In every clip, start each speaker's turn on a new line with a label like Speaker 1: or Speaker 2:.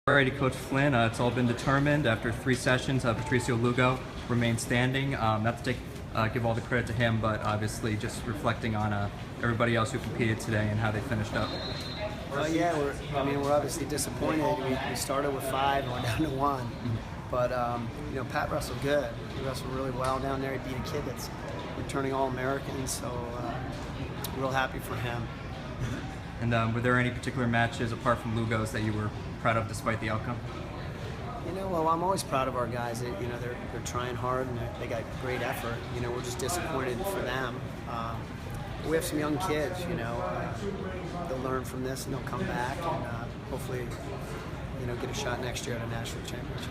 Speaker 1: Alrighty, Coach Flynn, it's all been determined. After 3 sessions, Patricio Lugo remains standing. Not to give all the credit to him, but obviously just reflecting on everybody else who competed today and how they finished up.
Speaker 2: Yeah, we're obviously disappointed. We started with 5 and we're down to 1.
Speaker 1: Mm-hmm.
Speaker 2: But Pat wrestled good. He wrestled really well down there. He beat a kid that's returning All-American, so real happy for him.
Speaker 1: And were there any particular matches apart from Lugo's that you were proud of despite the outcome?
Speaker 2: Well, I'm always proud of our guys. They're trying hard and they got great effort. We're just disappointed for them. We have some young kids. They'll learn from this and they'll come back and hopefully, get a shot next year at a national championship.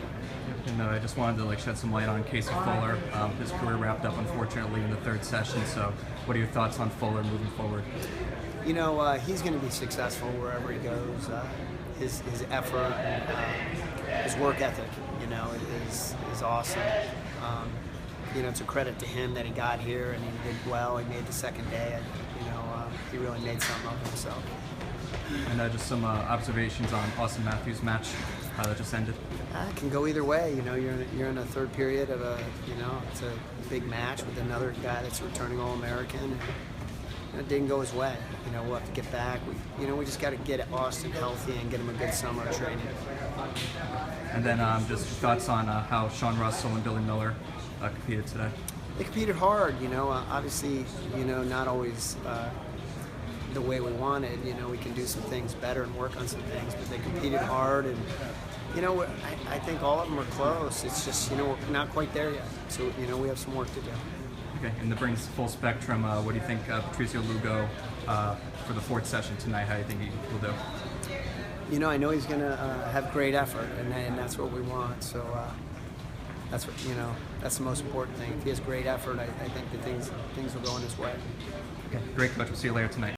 Speaker 1: And I just wanted to shed some light on Casey Fuller. His career wrapped up unfortunately in the 3rd session. So, what are your thoughts on Fuller moving forward?
Speaker 2: He's going to be successful wherever he goes. His effort, his work ethic, is awesome. It's a credit to him that he got here and he did well. He made the 2nd day. He really made something of himself.
Speaker 1: And just some observations on Austin Matthews' match that just ended.
Speaker 2: It can go either way. You're in a 3rd period of it's a big match with another guy that's returning All-American. And it didn't go his way. We'll have to get back. We just got to get Austin healthy and get him a good summer of training.
Speaker 1: And then just thoughts on how Sean Russell and Billy Miller competed today.
Speaker 2: They competed hard. Obviously, not always the way we wanted. We can do some things better and work on some things, but they competed hard, and I think all of them are close. It's just we're not quite there yet. So we have some work to do.
Speaker 1: Okay, and that brings full spectrum. What do you think Patricio Lugo for the 4th session tonight? How do you think he will do?
Speaker 2: I know he's going to have great effort, and that's what we want. So that's what that's the most important thing. If he has great effort, I think that things will go in his way.
Speaker 1: Okay, great, Coach. We'll see you later tonight.